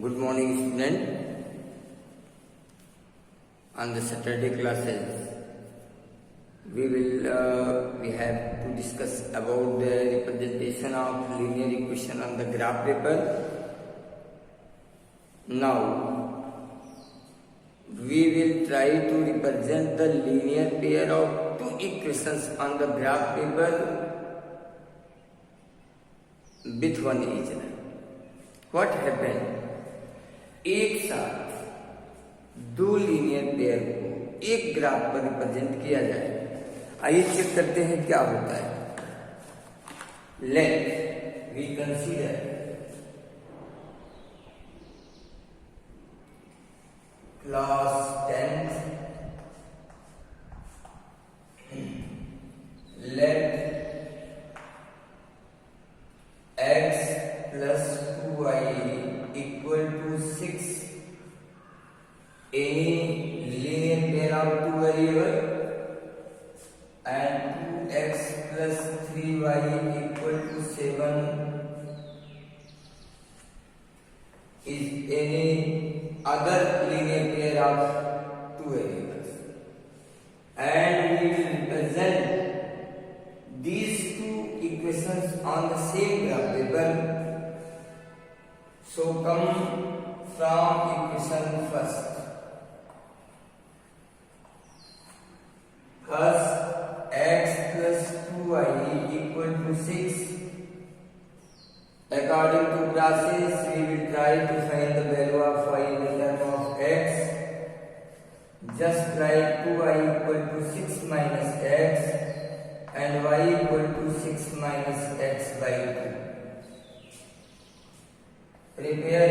Good morning, student. On the Saturday classes, we have to discuss about the representation of linear equation on the graph paper. Now, we will try to represent the linear pair of two equations on the graph paper with one each other. What happened? एक साथ दो linear pair को एक graph पर represent किया जाए। आइए check करते हैं क्या होता है। Let we consider class 10th, let x plus 2y equal to 6 any linear pair of two variables, and 2x plus 3y equal to 7 is any other linear pair of two variables, and we will represent these two equations on the same graph paper. So come from equation first. First, x plus 2y equal to 6. According to classes, we will try to find the value of y in the term of x. Just write 2y equal to 6 minus x and y equal to 6 minus x by 2. Prepare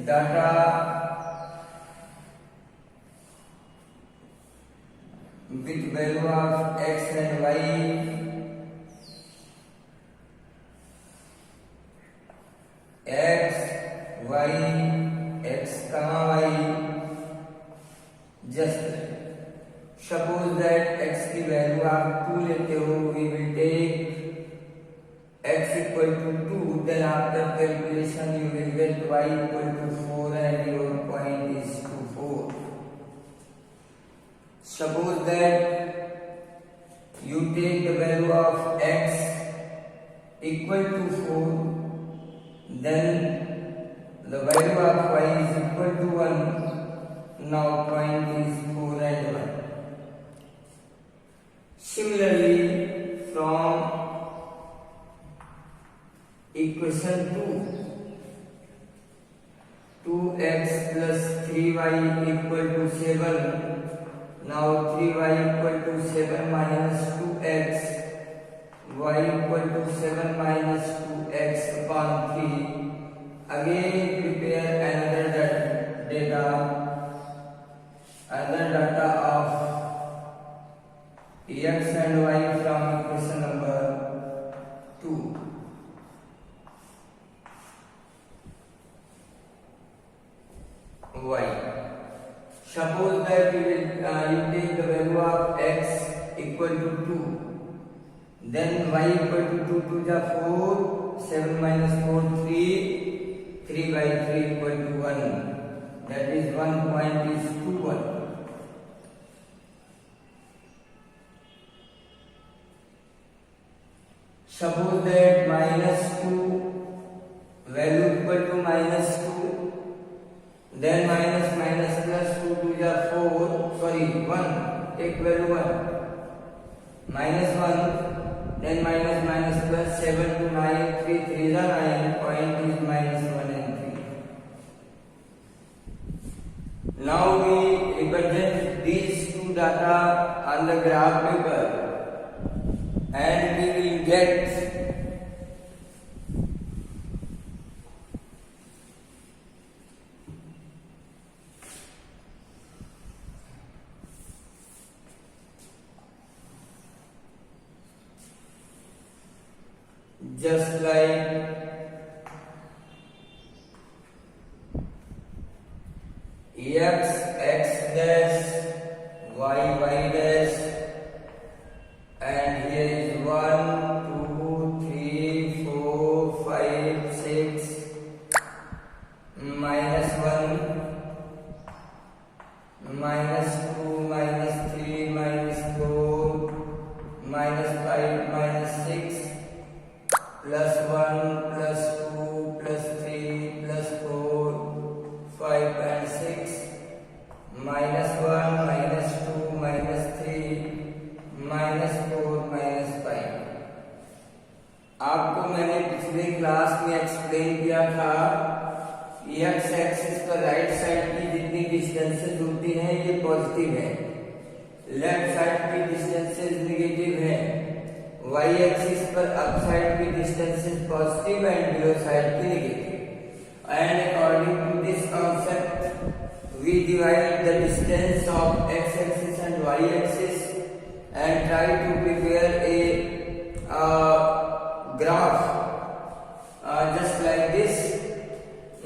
data with value of x and y. X, y, x, y. Just suppose that x की value आप 2 लेते हो, we will take x equal to 2, then after calculation you will get y equal to 4 and your point is to 4. Suppose that you take the value of x equal to 4, then the value of y is equal to 1. Now point is 4 and 1. Similarly, from equation 2, 2x plus 3y equal to 7. Now 3y equal to 7 minus 2x, y equal to 7 minus 2x upon 3. Again prepare another data of x and y from equation number 2. Y. Suppose that you take the value of x equal to 2, then y equal to 2 to the 4, 7 minus 4 3, 3 by 3 equal to 1. That is 1 point is 2 1. Suppose that minus 2 value equal to minus 2. Then minus plus 2 to the 4, sorry 1, take value 1, minus 1, then minus plus 7 to 9, 3 3 is 9, point is minus 1 and 3. Now we represent these two data on the graph paper and we will get just like x dash, y dash, and here is 1 2 3 4 5 6 minus +1 +2 +3 +4 5 and 6 -1 -2 -3 -4 -5। आपको मैंने पिछले class में explain किया था X axis पर right side की जितनी distances होती हैं ये पॉजिटिव है, लेफ्ट साइड की डिस्टेंसेस नेगेटिव है, वाई एक्सिस पर अप साइड की distances positive and below side की negative. And according to this concept we divide the distance of X axis and Y axis and try to prepare a graph just like this.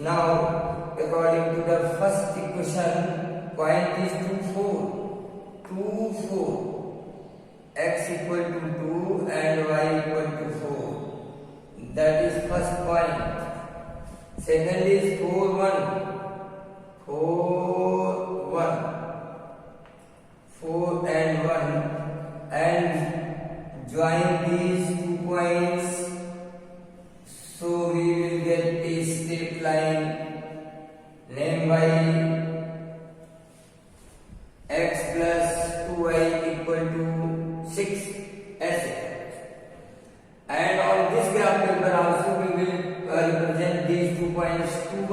Now according to the first equation, point is 2 4 x equal to 2 and y equal to 4. That is first point. Second is 4 and 1 and join these 2 points, so we will get a straight line named by x plus 2y equal to 6 ऐसे। And on this graph paper also we will represent these 2 points 2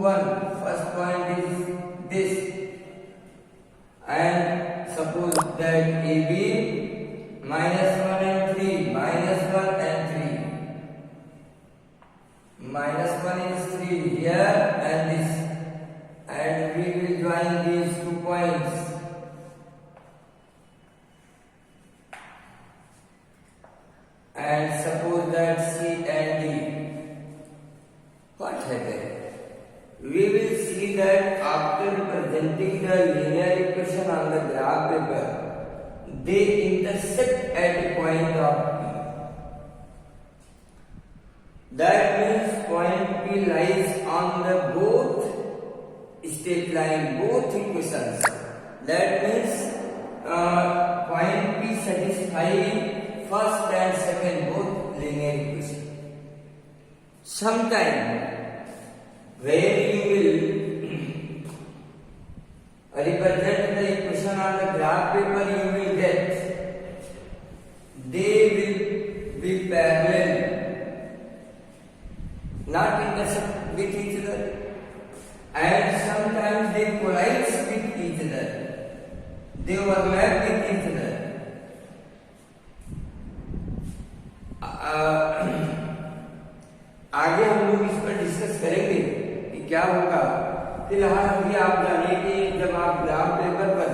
1 first point is this, and suppose that AB -1 and 3 -1 and 3 -1 is 3 here and this, and we will join these 2 points and suppose that C and D. What happened? We will see that after representing the linear equation on the graph paper, they intersect at a point of P. That means point P lies on the both straight line, both equations. That means point P satisfy first and second both linear equation. Sometime when you will represent the equation on the graph paper, you will get they will be parallel, not intersect with each other, and sometimes they collide with each other, they overlap with each other. आगे हम लोग इस पर discuss करेंगे कि क्या होगा। फिलहाल अभी आप जानिए कि जब आप ग्राफ पेपर पर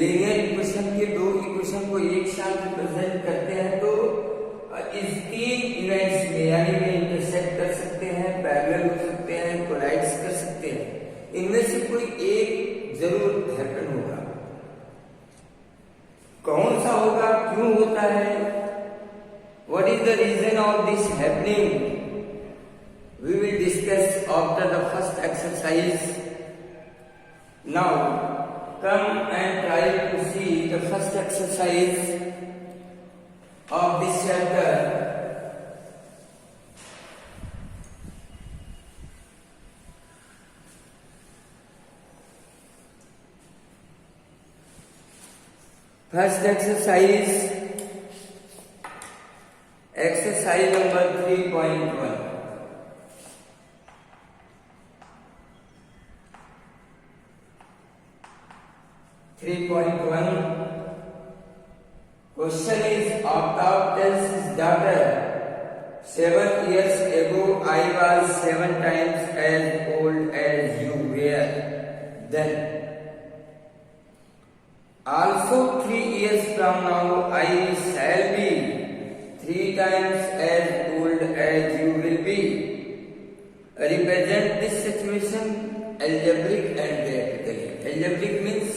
लीनियर इक्वेशन के दो इक्वेशन को एक साथ रिप्रेजेंट करते हैं तो इस 3 इवेंट्स में यानी वे इंटरसेक्ट कर सकते हैं, पैरेलल हो सकते हैं, कोलाइड्स कर सकते हैं। इनमें से कोई एक जरूर हैपन होगा। कौन सा होगा, क्यों होता है, what is the reason of this happening, we will discuss after the first exercise. Now come and try to see the first exercise of this chapter. First exercise number 3.1. Question is, Octav tells his daughter, 7 years ago I was 7 times as old as you were then. Also 3 years from now I shall be 3 times as old as you will be. Represent this situation algebraic and graphically. Algebraic means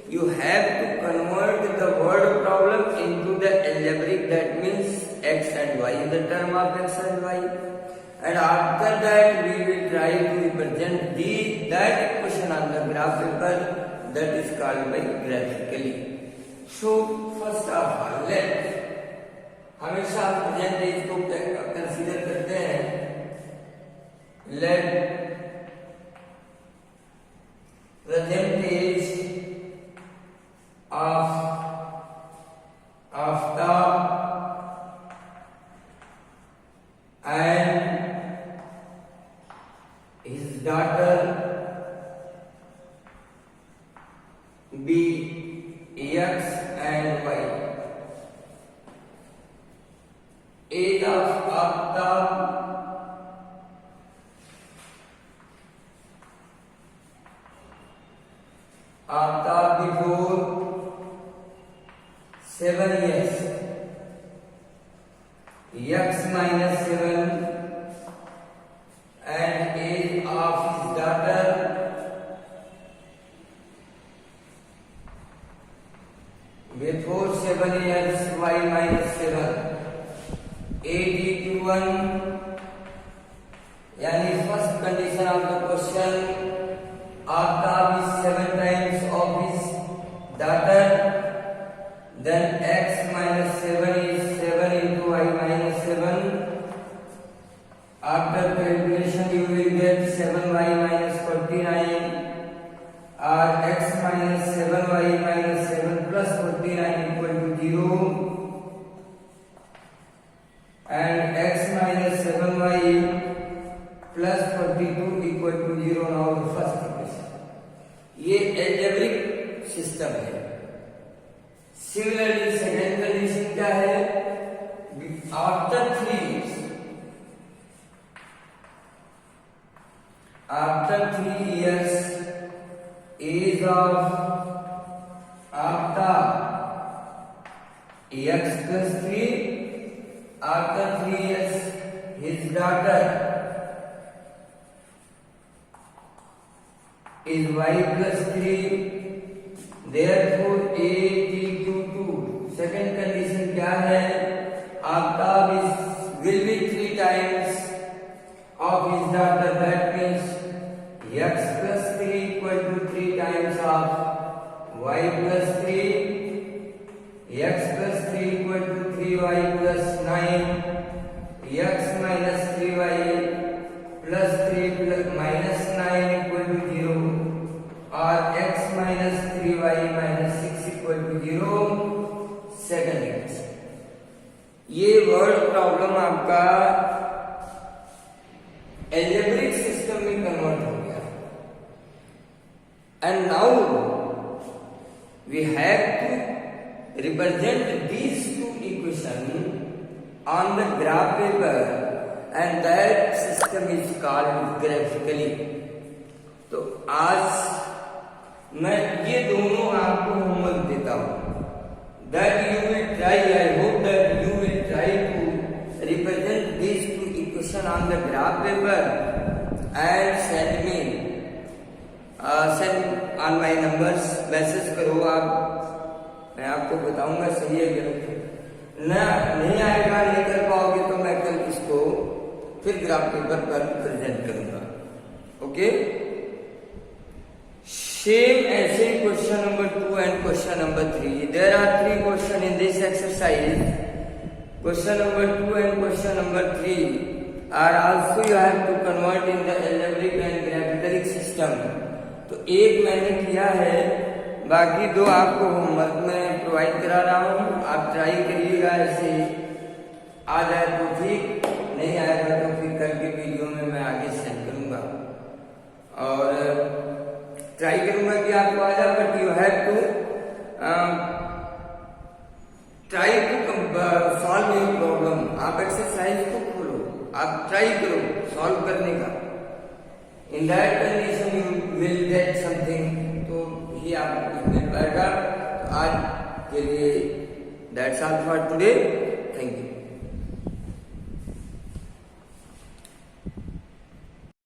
you have to convert the word problem into the algebraic, that means x and y in the term of x and y, and after that we will try to represent that equation on the graph paper, that is called by graphically. So first of all, let हमेशा present age को consider करते हैं। Let present age of Aftab and his daughter be X and Y. Age of Aftab before 7 years. X minus 7 and age of his daughter before 7 years. Y minus 7. AD21 यानी first condition of the question, Aftab is 7 times of his daughter, then X minus 7 is 7 into Y minus 7. After calculation you will get 7Y minus 49 or X minus 7Y minus 7 plus 49 equal to 0 and X minus 7Y plus 42 equal to 0. Now the first equation. ये algebraic system है। Similarly second condition क्या है? After 3 years, age of Aftab X plus 3. After 3 years, his daughter is Y plus 3. Therefore, AD22. Second condition क्या है? Aftab will be 3 times of his daughter. That means X plus 3 equal to 3 times of Y plus 3. X plus 3 equal to 3Y plus 9. X minus 3Y plus 3 plus minus 9 equal to 0 or X minus 3Y minus 6 equal to 0. Second equation. ये word problem आपका algebraic system में convert हो गया and now we have to represent these two equations on the graph paper and that system is called graphically. तो आज मैं ये दोनों आपको होमवर्क देता हूं that you will try. I hope that you will try to represent these two equations on the graph paper and send me send on my numbers. Message करो आप, मैं आपको बताऊंगा सही है गलत है। ना नहीं आएगा, नहीं कर पाओगे तो मैं कल इसको फिर ग्राफ पेपर पर प्रेजेंट करूंगा। ओके, सेम ऐसे question number 2 and question number 3. There are 3 questions in this exercise. Question number 2 and question number 3 are also you have to convert in the algebraic and graphicalic system. तो एक मैंने किया है, बाकी 2 आपको homework में provide करा रहा हूँ। आप ट्राई करिएगा, ऐसे आ जाए तो ठीक, नहीं आएगा तो फिर कल के वीडियो में मैं आगे सेंड करूंगा और ट्राई करूंगा कि आपको आ जाए। But you have to try to solve your problem. आप एक्सरसाइज को खोलो, आप ट्राई करो सॉल्व करने का। In that condition you will get something, तो ही आपको मिल पाएगा। तो आज के लिए दैट्स ऑल फॉर टुडे।